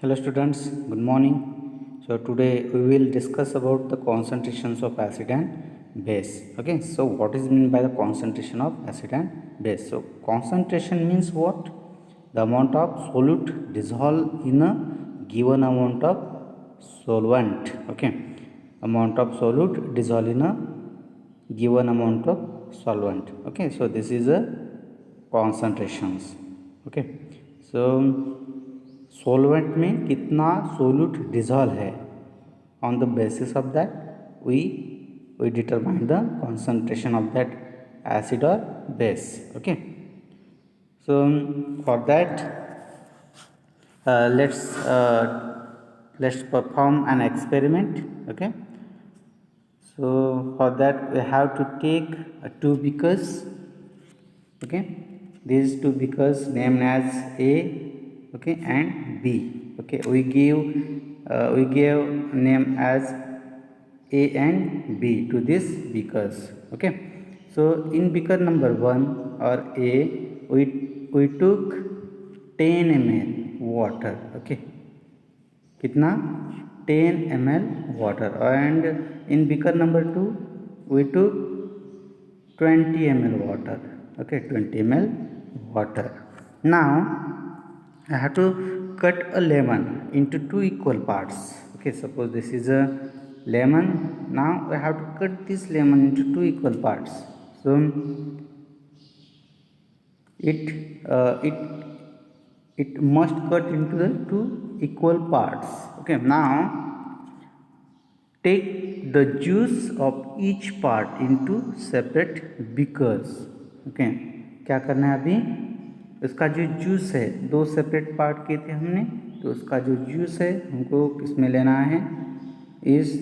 Hello students, good morning. So today we will discuss about the concentrations of acid and base. Okay, so what is meant by the concentration of acid and base? So concentration means what? The amount of solute dissolved in a given amount of solvent. Okay, amount of solute dissolved in a given amount of solvent. Okay, so this is a concentrations. Okay, so solvent में कितना solute dissolve है, on the basis of that we determine the concentration of that acid और base. Okay, so for that let's perform an experiment. Okay, so for that we have to take two beakers. Okay, these two beakers named as A, okay, and B. Okay, we gave name as A and B to this beakers. Okay, so in beaker number 1 or A, we took 10 ml water. Okay, कितना 10 ml water, and in beaker number 2 we took 20 ml water. Okay, 20 ml water. Now I have to cut a lemon into two equal parts. Okay, suppose this is a lemon. Now I have to cut this lemon into two equal parts. So it must cut into the two equal parts. Okay, now take the juice of each part into separate beakers. Okay, क्या करना है अभी? इसका जो juice है, दो separate part किए थे हमने, तो उसका जो जूस है हमको किस में लेना है? इस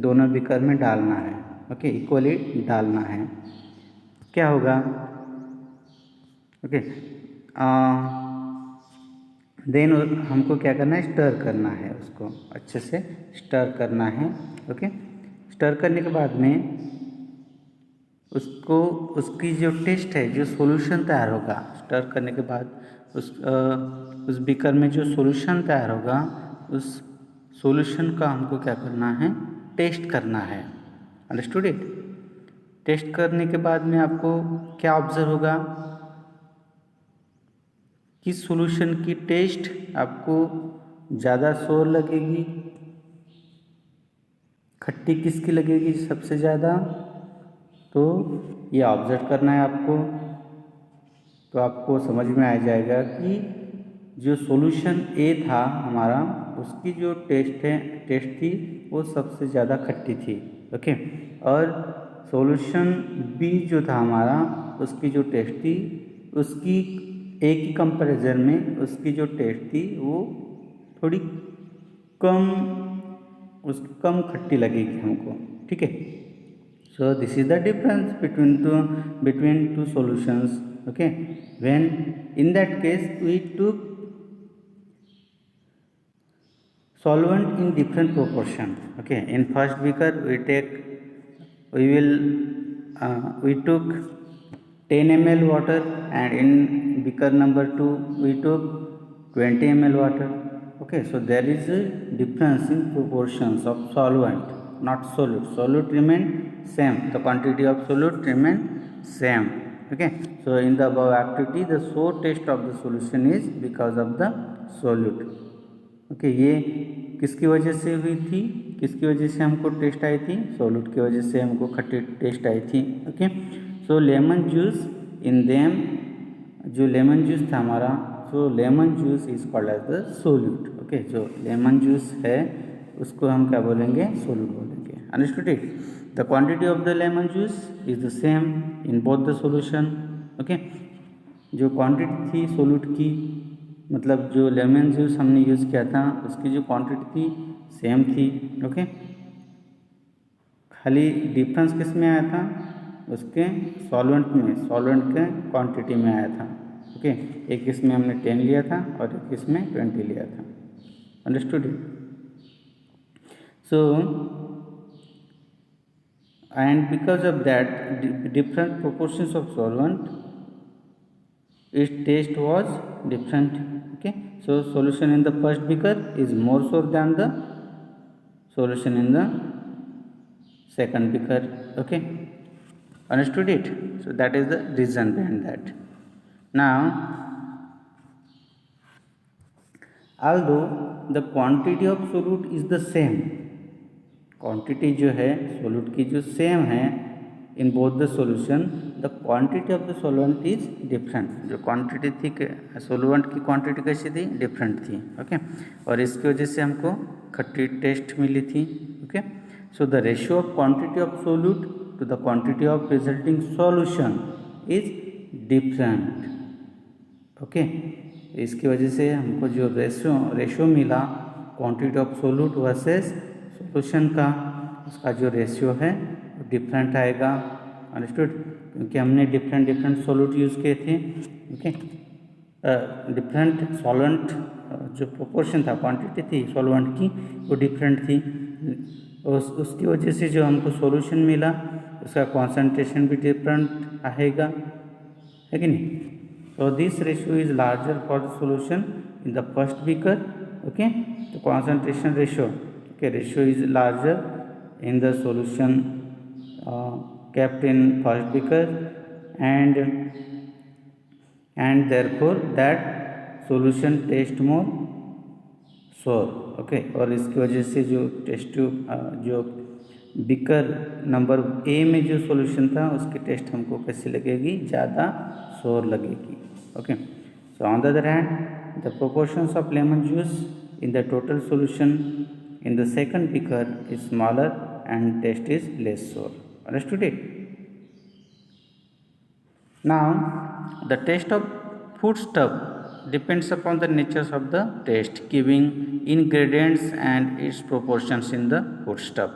दोनों बीकर में डालना है. ओके, इक्वली डालना है. क्या होगा? ओके, देन हमको क्या करना है? स्टर करना है, उसको अच्छे से स्टर करना है. ओके, स्टर करने के बाद में उसको उसकी जो टेस्ट है, जो सॉल्यूशन तैयार होगा स्टर करने के बाद, उस बीकर में जो सॉल्यूशन तैयार होगा, उस सॉल्यूशन का हमको क्या करना है? टेस्ट करना है. Understood it? टेस्ट करने के बाद में आपको क्या ऑब्जर्व होगा? किस सॉल्यूशन की टेस्ट आपको ज़्यादा सोर लगेगी, खट्टी किसकी लगेगी सबसे ज़्यादा? तो ये ऑब्जर्व करना है आपको. तो आपको समझ में आ जाएगा कि जो सॉल्यूशन ए था हमारा, उसकी जो टेस्ट थी वो सबसे ज़्यादा खट्टी थी. ओके, और सॉल्यूशन बी जो था हमारा, उसकी जो टेस्ट थी, उसकी ए की कंपैरिजन में उसकी जो टेस्ट थी वो थोड़ी कम खट्टी लगेगी हमको. ठीक है, so this is the difference between two solutions. Okay, when in that case we took solvent in different proportion. Okay, in first beaker we took 10 ml water, and in beaker number 2 we took 20 ml water. Okay, so there is a difference in proportions of solvent, not solute. Solute remain same, the quantity of solute remain same. Okay, so in the above activity the sour taste of the solution is because of the solute. Okay, ये किसकी वजह से हुई थी? किसकी वजह से हमको टेस्ट आई थी? सोल्यूट की वजह से हमको खट्टी टेस्ट आई थी. Okay, so lemon juice in them, जो लेमन जूस था हमारा, so lemon juice is called as the solute. Okay, जो लेमन जूस है उसको हम क्या बोलेंगे? सोल्यूट बोलेंगे. Understood it? The quantity of the lemon juice is the same in both the solution. Okay, जो क्वांटिटी थी सोल्यूट की, मतलब जो लेमन जूस हमने यूज़ किया था उसकी जो क्वांटिटी थी सेम थी. ओके, खाली डिफरेंस किस में आया था? उसके सॉल्वेंट के क्वांटिटी में आया था. ओके, एक इसमें हमने 10 लिया था और एक इसमें 20 लिया था. Understood it? So and because of that different proportions of solvent, its taste was different. Okay, so solution in the first beaker is more sour than the solution in the second beaker. Okay, understood it? So that is the reason behind that. Now, although the quantity of solute is the same, quantity जो है solute की जो same है इन both the solution, the quantity of the solvent is different. जो quantity थी solvent की quantity कैसी थी, डिफरेंट थी. ओके, और इसकी वजह से हमको खट्टी टेस्ट मिली थी. Okay, so the ratio of quantity of solute to the quantity of resulting solution is different. Okay, इसकी वजह से हमको जो रेशियो मिला quantity of solute versus solution का, उसका जो रेशियो है वो डिफरेंट आएगा. अंडरस्टूड? क्योंकि हमने डिफरेंट सोल्यूट यूज़ किए थे. ओके, डिफरेंट सॉल्वेंट जो प्रोपोर्शन था, क्वांटिटी थी सॉल्वेंट की वो डिफरेंट थी. उसकी वजह से जो हमको सॉल्यूशन मिला उसका कॉन्सेंट्रेशन भी डिफरेंट आएगा, है कि नहीं? So this ratio is larger for the solution in the first beaker. Okay, the concentration ratio, okay, ratio is larger in the solution kept in first beaker, and therefore that solution taste more sour. Okay, और इसकी वजह से जो test जो beaker number A में जो solution था उसकी टेस्ट हमको कैसी लगेगी, ज़्यादा सोर लगेगी. Okay, so on the other hand, the proportions of lemon juice in the total solution in the second beaker is smaller and taste is less sour. Understood it? Now, the taste of foodstuff depends upon the nature of the taste, giving ingredients and its proportions in the foodstuff.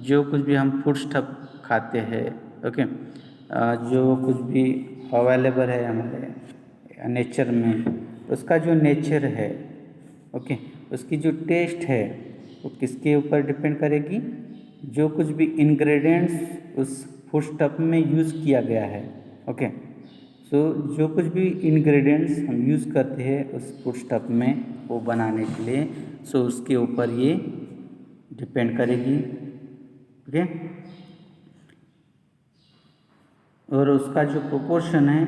जो कुछ भी हम foodstuff खाते हैं, okay, जो कुछ भी available है हमारे नेचर में, उसका जो नेचर है, ओके, उसकी जो टेस्ट है वो किसके ऊपर डिपेंड करेगी, जो कुछ भी इंग्रेडिएंट्स उस फूडस्टफ में यूज़ किया गया है. ओके, सो जो कुछ भी इंग्रेडिएंट्स हम यूज़ करते हैं उस फूडस्टफ में वो बनाने के लिए, सो उसके ऊपर ये डिपेंड करेगी. ओके, और उसका जो प्रोपोर्शन है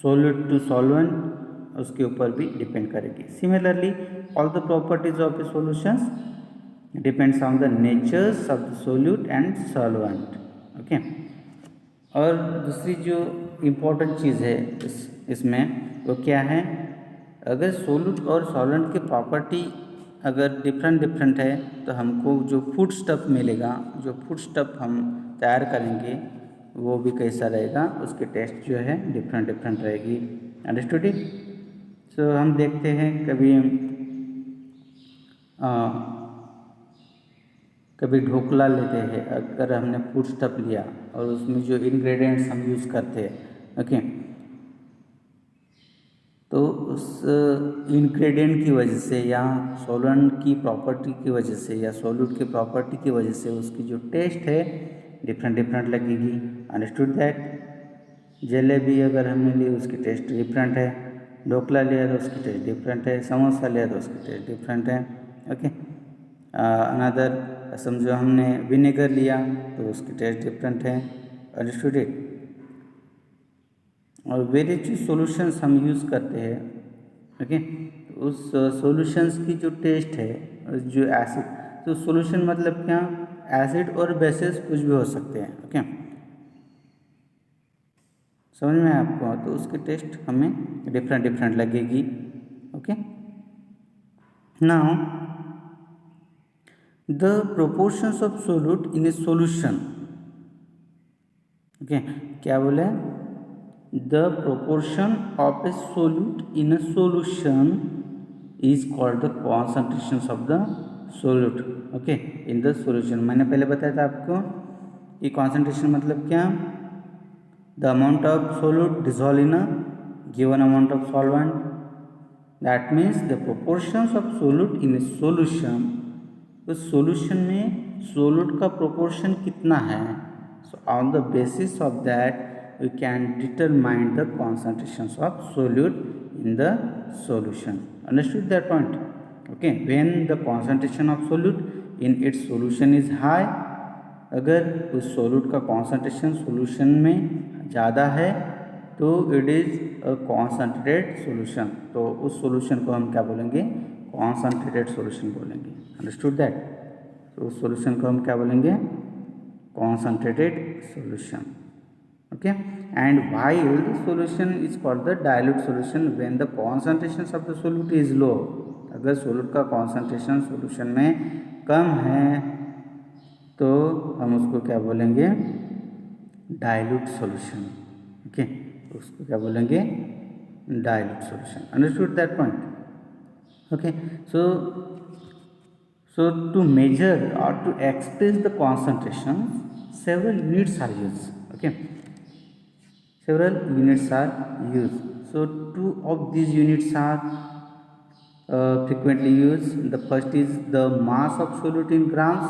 सोल्यूट टू सॉल्वेंट उसके ऊपर भी डिपेंड करेगी. Similarly all the properties of the solutions depends on the natures of the solute and solvent. Okay, और दूसरी जो इम्पोर्टेंट चीज़ है इसमें वो क्या है, अगर सोल्यूट और सॉल्वेंट की प्रॉपर्टी अगर डिफरेंट है तो हमको जो फूड स्टफ मिलेगा, जो फूड स्टफ हम तैयार करेंगे वो भी कैसा रहेगा, उसकी टेस्ट जो है डिफरेंट रहेगी. Understood it? सो हम देखते हैं कभी ढोकला लेते हैं, अगर हमने फूड स्टफ लिया और उसमें जो इंग्रेडिएंट्स हम यूज़ करते हैं, ओके, तो उस इंग्रेडिएंट की वजह से या सॉल्वेंट की प्रॉपर्टी की वजह से या सॉल्यूट की प्रॉपर्टी की वजह से उसकी जो टेस्ट है डिफरेंट लगेगी. Understood that? जलेबी अगर हमने ली उसकी टेस्ट डिफरेंट है, ढोकला लिया तो उसकी टेस्ट डिफरेंट है, समोसा लिया तो उसकी टेस्ट डिफरेंट है. ओके, अनदर समझो हमने विनेगर लिया तो उसकी टेस्ट डिफरेंट है. Understood it? और वेरियस सॉल्यूशंस हम यूज़ करते हैं, ओके, तो उस सॉल्यूशंस की जो टेस्ट है, जो एसिड, तो सॉल्यूशन मतलब क्या, एसिड और बेसिस कुछ भी हो सकते हैं. ओके, समझ में आपको? तो उसकी टेस्ट हमें डिफरेंट लगेगी. Okay, now the proportions of solute in A solution. Okay, क्या बोले, the proportion of A solute in A solution is called the concentration of the solute, okay, in the solution. मैंने पहले बताया था आपको कि कॉन्सेंट्रेशन मतलब क्या, the amount of solute dissolve in a given amount of solvent. That means the proportions of solute in A solution. उस solution में सोल्यूट का प्रोपोर्शन कितना है, सो on the basis of that we can determine the concentrations of solute in the solution. Understood that point? Okay, when the concentration of solute in its solution is high, अगर उस solute का concentration solution में ज़्यादा है तो it is a concentrated solution, तो उस solution को हम क्या बोलेंगे? कॉन्सेंट्रेटेड सोल्यूशन बोलेंगे। Understood that? तो उस सोल्यूशन को हम क्या बोलेंगे? Concentrated solution. Okay, and while the solution is called the dilute solution when the concentrations of the solute is low, अगर सोल्यूट का कॉन्सेंट्रेशन सोल्यूशन में कम है तो हम उसको क्या बोलेंगे? Dilute solution. ओके, उसको क्या बोलेंगे? Dilute solution. Understood that point? Okay, so to measure or to express the concentration, several units are used. Okay, several units are used. So two of these units are frequently used. The first is the mass of solute in grams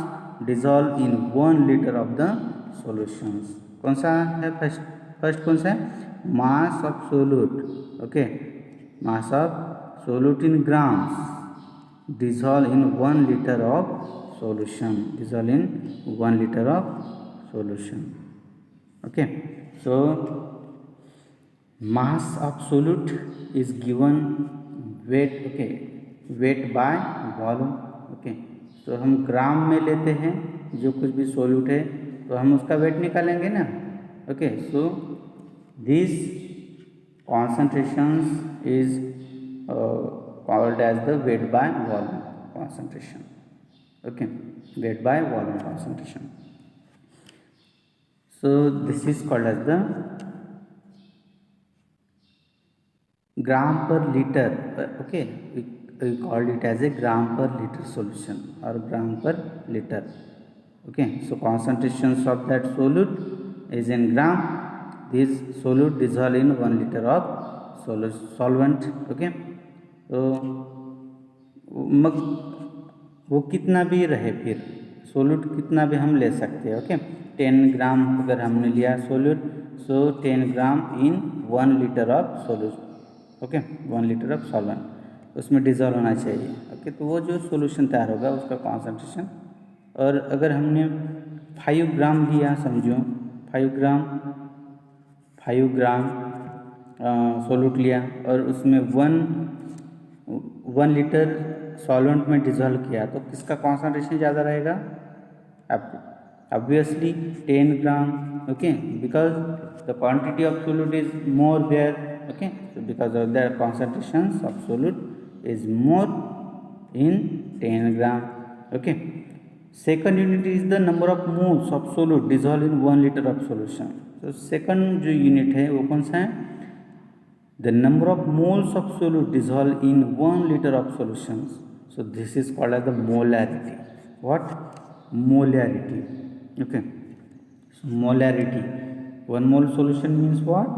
dissolved in 1 liter of the solutions. कौन सा है? First कौन सा है? मास of solute. Okay, mass of solute in grams dissolved in 1 liter of solution, dissolved in 1 liter of solution. Okay, so mass of solute is given weight, okay, weight by volume. okay, तो हम ग्राम में लेते हैं जो कुछ भी solute है तो हम उसका वेट निकालेंगे ना। Okay, so this concentrations is called as the weight by volume concentration. Okay, weight by volume concentration. So this is called as the gram per liter. Okay, we called it as a gram per liter solution or gram per liter. Okay, so concentrations of that solute is in gram. This solute dissolved in 1 liter of solvent. Okay, तो वो कितना भी रहे, फिर solute कितना भी हम ले सकते हैं। ओके, 10 ग्राम अगर हमने लिया solute, so 10 gram in 1 litre of solute. Okay, 1 litre of solvent उसमें डिजॉल्व होना चाहिए। ओके, तो वो जो सोल्यूशन तैयार होगा उसका कॉन्सेंट्रेशन, और अगर हमने 5 ग्राम लिया, समझो 5 ग्राम सोल्यूट लिया और उसमें 1 लीटर सॉल्वेंट में डिजॉल्व किया तो किसका कॉन्सेंट्रेशन ज़्यादा रहेगा? Obviously 10 gram. Okay, because the quantity of solute is more there. Okay, so because of that concentrations of solute is more in 10 gram. Okay, second unit is the number of moles of solute dissolved in 1 liter of solution. So second जो unit है वो कौन सा है? The number of moles of solute dissolved in 1 liter of solutions. So this is called as the molarity. What? Molarity. Okay, so molarity, 1 mole solution means what?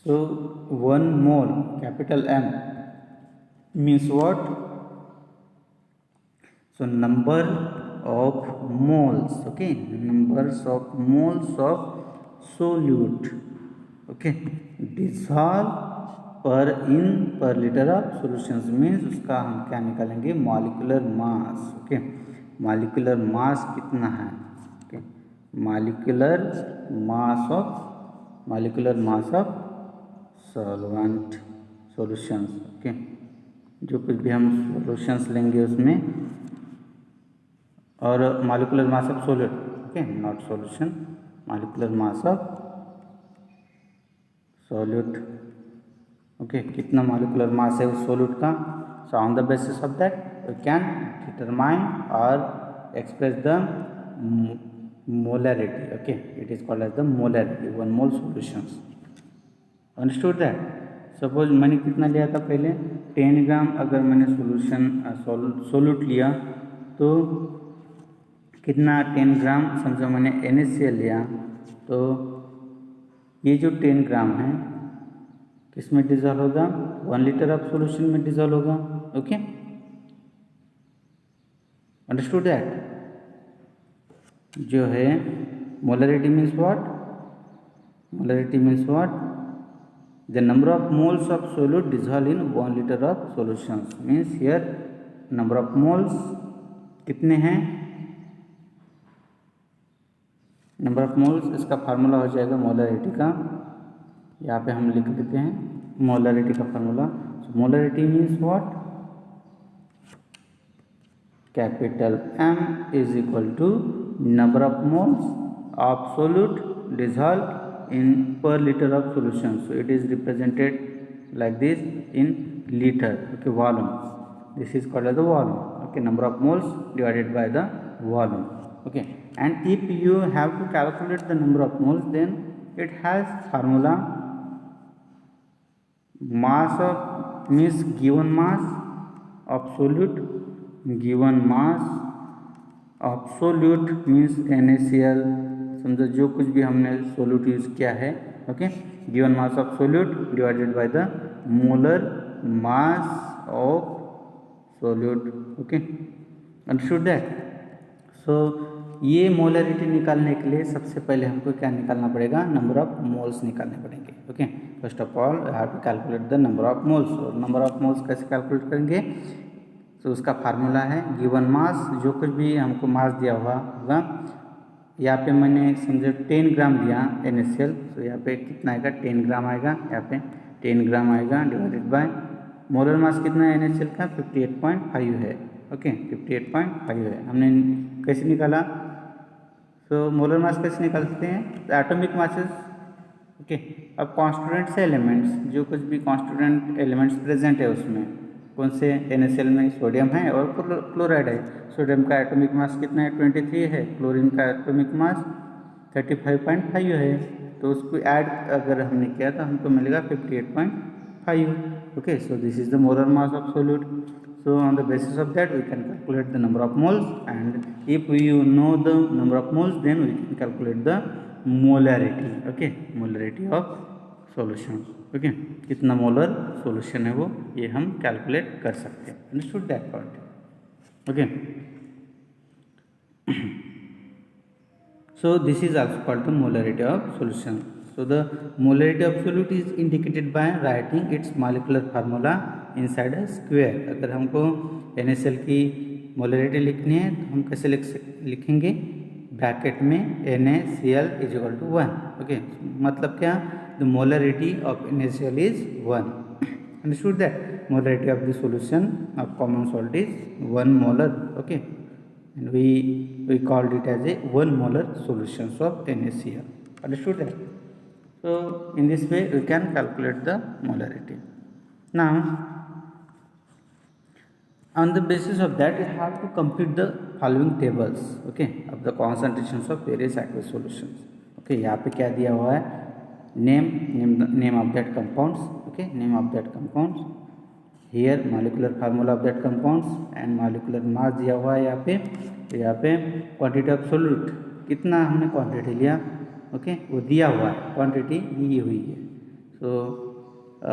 So 1 mole, capital M, means what? So number of moles. Okay, numbers of moles of solute. Okay, dissolve per liter of solutions means उसका हम क्या निकालेंगे? Molecular mass. Okay, molecular mass कितना है? Okay, molecular mass of solvent solutions. Okay, जो कुछ भी हम सॉल्यूशंस लेंगे उसमें, और molecular mass of solute. Okay, not solution, molecular mass of solute. Okay, कितना मॉलिक्यूलर मास है उस सोल्यूट का? So on the basis of that we can determine और express the molarity. Okay, it is called as the molarity, 1 mole solutions. Understood that. Suppose मैंने कितना लिया था पहले? 10 ग्राम. अगर मैंने सोल्यूट लिया तो कितना? 10 ग्राम. समझो मैंने NaCl लिया तो ये जो 10 ग्राम है किस में डिजॉल्व होगा? 1 लीटर ऑफ सोल्यूशन में डिजॉल्व होगा. Okay, understood that. जो है molarity means what, molarity means what, the number of moles of solute dissolve in 1 litre of solution. Means here number of moles कितने हैं, नंबर ऑफ मोल्स, इसका formula हो जाएगा molarity का, यहाँ पे हम लिख देते हैं मोलरिटी का formula. Molarity means what, capital M is equal to number of moles of solute dissolve in per litre of solution. So it is represented like this in liter, okay, volume, this is called as the volume, okay, number of moles divided by the volume, okay. And if you have to calculate the number of moles, then it has formula, mass of means given mass of solute, given mass of solute means NaCl, समझो जो कुछ भी हमने solute use किया है, okay, given mass of solute divided by the molar mass of solute, okay, understood that. So ये molarity निकालने के लिए सबसे पहले हमको क्या निकालना पड़ेगा, नंबर ऑफ मोल्स निकालने पड़ेंगे, okay. First of all I have to calculate the number of moles. और नंबर ऑफ मोल्स कैसे कैलकुलेट करेंगे, तो उसका फार्मूला है गिवन मास, जो कुछ भी हमको मास दिया हुआ होगा, यहाँ पे मैंने समझो 10 ग्राम दिया NaCl, तो यहाँ पे कितना आएगा 10 ग्राम आएगा, यहाँ पे 10 ग्राम आएगा डिवाइडेड बाय मोलर मास कितना है NaCl का 58.5 है, ओके, 58.5 है। हमने कैसे निकाला, तो मोलर मास कैसे निकाल सकते हैं, तो एटॉमिक मासेस, ओके। अब कॉन्स्टिट्यूएंट्स एलिमेंट्स, जो कुछ भी कॉन्स्टिट्यूएंट एलिमेंट्स प्रेजेंट है उसमें कौन से, NaCl में सोडियम है और क्लोराइड है। सोडियम का एटॉमिक मास कितना है 23 है, क्लोरीन का एटॉमिक मास 35.5 है, तो उसको ऐड अगर हमने किया तो हमको मिलेगा 58.5, okay. So this is the molar mass of solute. So on the basis of that we can calculate the number of moles, and if you know the number of moles then we can calculate the molarity, okay, molarity of solution, okay, कितना molar solution है वो ये हम calculate कर सकते हैं, understood that part, okay. So this is also called the molarity of solution. So the molarity of solute is indicated by writing its molecular formula inside a square. अगर हमको NaCl की मोलरिटी लिखनी है तो हम कैसे लिखेंगे, ब्रैकेट में NaCl is equal to 1, okay. मतलब क्या, the molarity of NaCl is 1, understood that. Molarity of the solution of common salt is 1 molar, okay, and we called it as a 1 molar solutions of NaCl, understood that. So in this way we can calculate the molarity. Now on the basis of that we have to compute the following tables, okay, of the concentrations of various aqueous solutions, okay। यहाँ पे क्या दिया हुआ है, name of that compounds, okay, name of that compounds, here molecular formula of that compounds and molecular mass दिया हुआ है यहाँ पे, तो यहाँ पे क्वांटिटी ऑफ सोल्यूट कितना हमने क्वांटिटी लिया, ओके, वो दिया हुआ है, क्वांटिटी दी हुई है। सो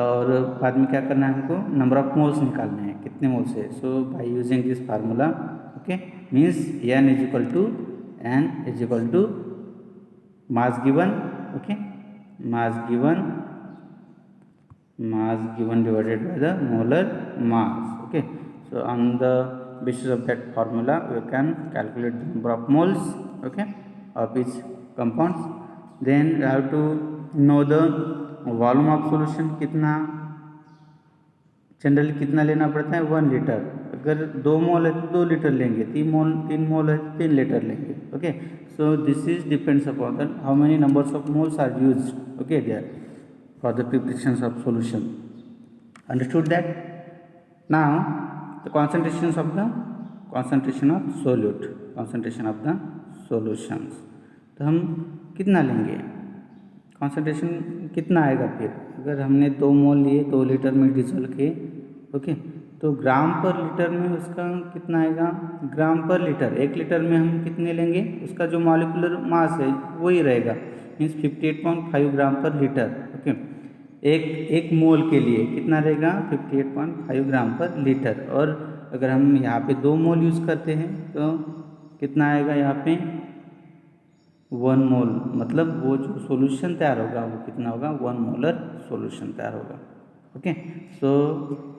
और बाद में क्या करना है, हमको नंबर ऑफ मोल्स निकालने हैं, कितने मोल्स है। So by using this formula, okay, means N is equal to mass given, okay, mass given divided by the molar mass, okay। So on the basis of that formula we can calculate the number of moles, okay, of each compounds. Then we have to know the volume of solution, कितना generally कितना लेना पड़ता है, 1 litre. अगर 2 मोल है तो 2 litre लेंगे, 3 मोल है तो 3 लीटर लेंगे, okay. So this is depends upon that how many numbers of moles are used, okay, there for the preparations of solution, understood that. Now the concentration of solutions, तो हम कितना लेंगे, concentration कितना आएगा फिर, अगर हमने 2 मोल लिए 2 लीटर में डिजोल्व किए, ओके, तो ग्राम पर लीटर में उसका कितना आएगा, ग्राम पर लीटर, 1 लीटर में हम कितने लेंगे, उसका जो मॉलिक्यूलर मास है वही रहेगा, मीन्स 58.5 ग्राम पर लीटर, ओके। एक मोल के लिए कितना रहेगा, 58.5 ग्राम पर लीटर। और अगर हम यहाँ पे 2 मोल यूज़ करते हैं तो कितना आएगा, यहाँ पे 1 मोल, मतलब वो जो सॉल्यूशन तैयार होगा वो कितना होगा, 1 मोलर सॉल्यूशन तैयार होगा. Okay, so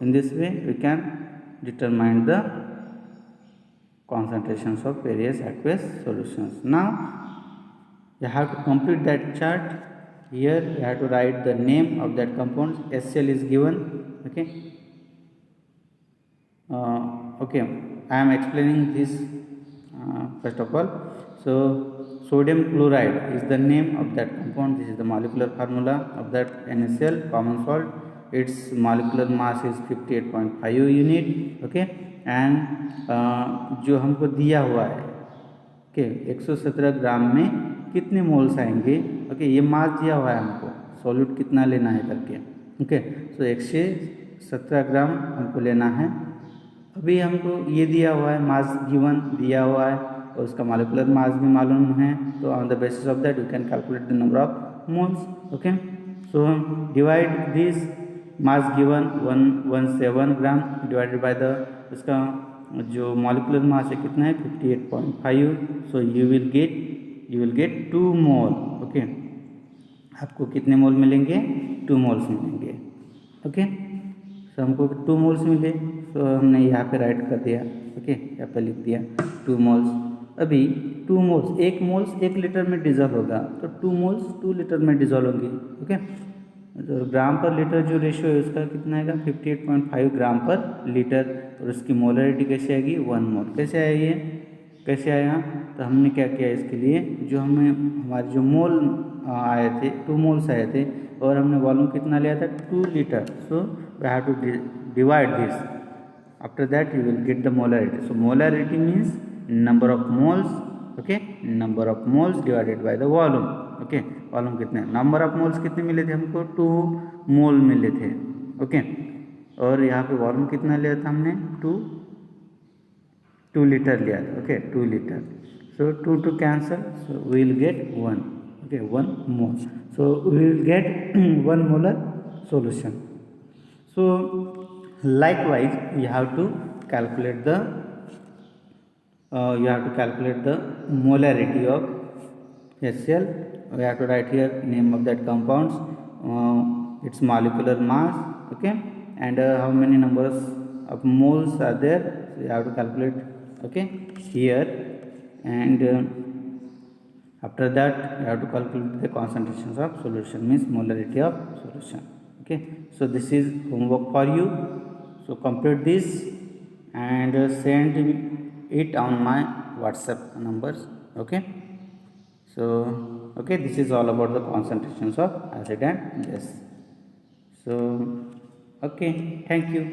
in this way we can determine the concentrations of various aqueous solutions. Now you have to complete that chart. Here you have to write the name of that compound. HCl is given. Okay. Okay, I am explaining this first of all. So sodium chloride is the name of that compound. This is the molecular formula of that NaCl common salt. Its molecular mass is 58.5 unit. Okay, and जो हमको दिया हुआ है okay 117 ग्राम में कितने moles आएंगे. Okay, ये मास दिया हुआ है हमको, सॉल्यूट कितना लेना है करके. ओके, सो 117 ग्राम हमको लेना है. अभी हमको ये दिया हुआ है, मास गिवन दिया हुआ है और उसका मॉलिक्यूलर मास भी मालूम है. तो on the basis of that you can calculate the number of moles. Okay, so divide this mass given 117 gram divided by the उसका जो मॉलिक्यूलर मास है कितना है 58.5. So you will gate 2 mole. Okay, आपको कितने मोल मिलेंगे, 2 मोल्स मिलेंगे. Okay, सो हमको 2 मोल्स मिले, सो हमने यहाँ पे राइट कर दिया. ओके, यहाँ पे लिख दिया 2 मोल्स. अभी 2 मोल्स, 1 मोल्स 1 लीटर में डिजॉल्व होगा, तो 2 मोल्स 2 लीटर में डिजॉल्व होंगे. ओके, तो ग्राम पर लीटर जो रेशियो है उसका कितना आएगा 58.5 ग्राम पर लीटर. और उसकी मोलरिटी कैसे आएगी, 1 मोल. कैसे आएगी, कैसे आएगा, तो हमने क्या किया इसके लिए, जो हमें हमारे जो मोल आए थे 2 मोल्स आए थे और हमने वॉल्यूम कितना लिया था 2 litre. So we have to divide this. After that you will get the molarity. So molarity means number of moles. Okay, number of moles divided by the volume. Okay, volume कितने, number of moles कितने मिले थे हमको 2 मोल मिले थे. Okay, और यहाँ पे वॉल्यूम कितना लिया था हमने 2 लीटर लिया था. Okay, 2 litre. So 2 cancel, so we will get 1. Okay, 1 mole. So we will get 1 molar solution. So likewise you have to calculate the molarity of HCl. We have to write here name of that compounds, its molecular mass. Okay, and how many numbers of moles are there, so you have to calculate. Okay, here, and after that you have to calculate the concentrations of solution, means molarity of solution. Okay, so this is homework for you. So complete this and send it on my WhatsApp numbers. Okay, so okay, this is all about the concentrations of acid and base. So okay, thank you.